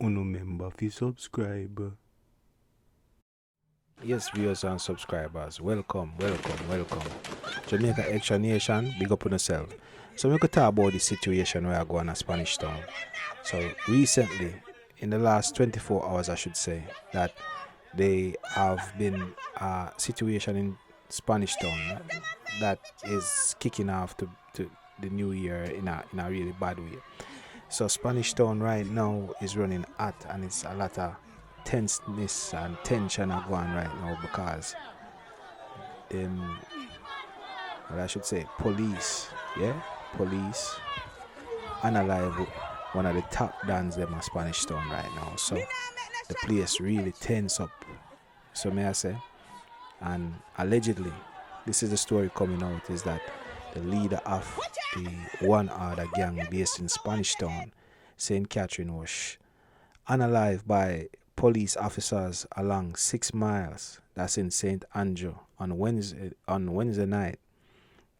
Uno member fi subscribe. Yes, viewers and subscribers, welcome. Jamaica Extra Nation, big up on yourself. So we could talk about the situation where I go on a Spanish Town. So recently, in the last 24 hours I should say, that they have been a situation in Spanish Town that is kicking off to the new year in a really bad way. So Spanish Town right now is running hot, and it's a lot of tenseness and tension are going right now because well, I should say police analyze one of the top dons them in Spanish Town right now. So the place really tense up. So may I say, and allegedly, this is the story coming out, is that the leader of the one other gang based in Spanish Town, St. Catherine, was unalived by police officers along 6 miles. That's in St. Andrew on Wednesday night.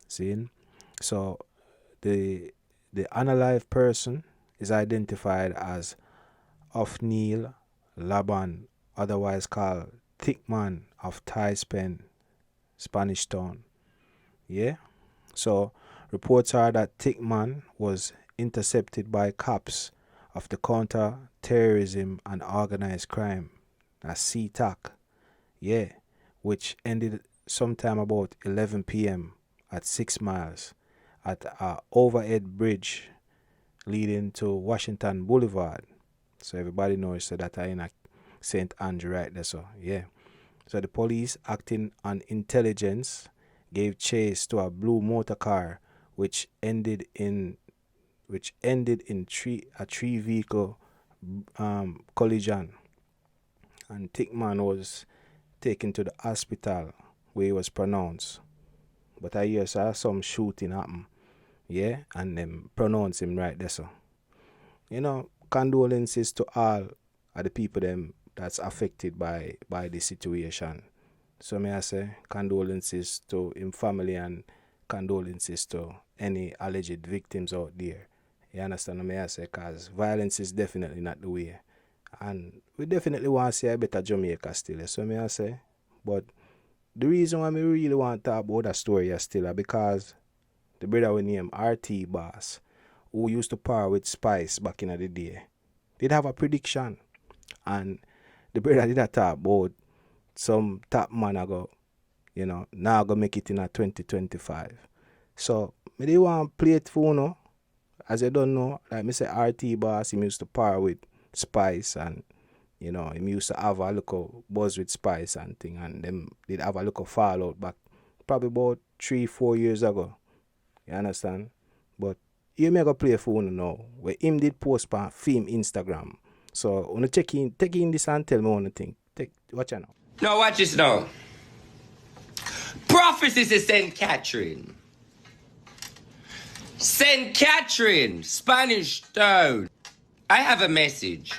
See? So the unalived person is identified as Othniel Laban, otherwise called Thickman of Thai-Spen, Spanish Town. Yeah? So reports are that Thickman was intercepted by cops of the Counter-Terrorism and Organized Crime, that's CTAC, which ended sometime about 11 p.m. at 6 miles at an overhead bridge leading to Washington Boulevard. So everybody knows that I in a St. Andrew right there. So the police, acting on intelligence, gave chase to a blue motor car which ended in a three vehicle collision, and Thickman was taken to the hospital where he was pronounced. But I hear some shooting happen, and them pronounce him right there. So condolences to all of the people them that's affected by this situation. So may I say condolences to him family and condolences to any alleged victims out there. You understand what I say? Because violence is definitely not the way. And we definitely want to see a better Jamaica still. So may I say? But the reason why we really want to talk about that story still is because the brother we name RT Boss, who used to par with Spice back in the day, did have a prediction. And the brother did a talk about some top man ago, now go make it in a 2025. So me they want to play it for you. As you don't know, like me say RT Boss, he used to par with Spice, and he used to have a little buzz with Spice and thing, and them did have a little fallout back probably about 3-4 years ago. You understand? But you may go play for you now, where him did post on film Instagram. So wanna take in this and tell me one thing. Watch out now. Now watch this now. Prophecies is St. Catherine. St. Catherine, Spanish Town. I have a message.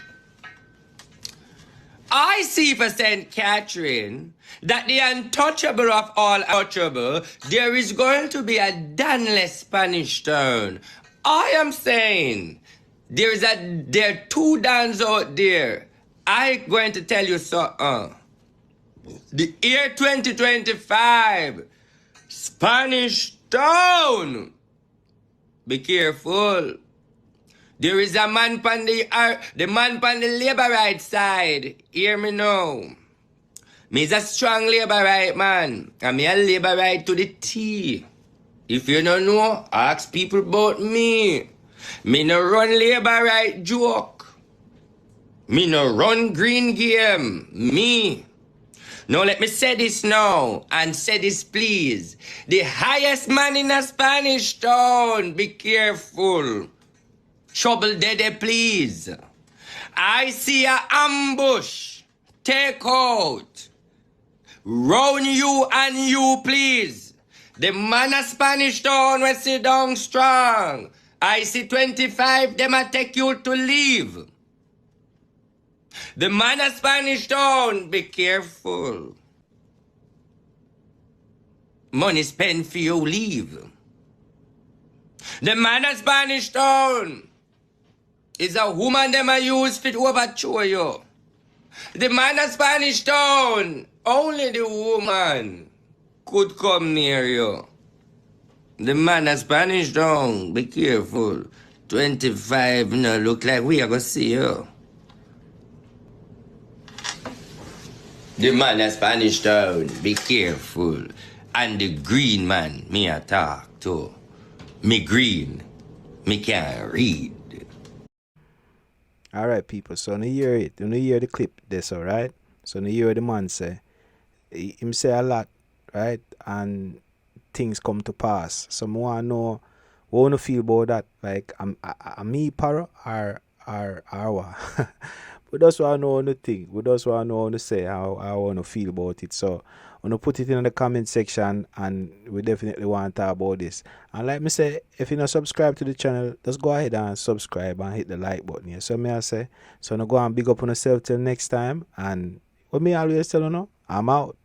I see for St. Catherine that the untouchable of all untouchable, there is going to be a Danless Spanish Town. I am saying there are 2 Dans out there. I'm going to tell you something. The year 2025, Spanish Town. Be careful. There is a man on the man on the labor right side. Hear me now. Me is a strong labor right man. And me a labor right to the T. If you don't know, ask people about me. Me no run labor right joke. Me no run green game. Me. Now let me say this now, and say this please. The highest man in a Spanish Town, be careful. Trouble dede please. I see a ambush. Take out. Round you and you please. The man a Spanish Town will sit down strong. I see 25 them a take you to leave. The man of Spanish Town, be careful. Money spent for you leave. The man of Spanish Town, It's a woman them a use fit overthrow you. The man of Spanish Town, only the woman could come near you. The man of Spanish Town, be careful. 25 no look like we are gonna see you. The man of Spanish Town, be careful. And the green man, me a talk to. Me green, me can't read. Alright, people, so you hear it. You hear the clip this, alright? So you hear the man say. Him say a lot, right? And things come to pass. So I want to know what you feel about that. Like, am me paro or what? But that's what I know on the thing. But that's what I know on to say how I want to feel about it. So I'm going to put it in the comment section and we definitely want to talk about this. And like me say, if you're not subscribed to the channel, just go ahead and subscribe and hit the like button here. So me I say, so now go and big up on yourself till next time. And what me always tell you, I'm out.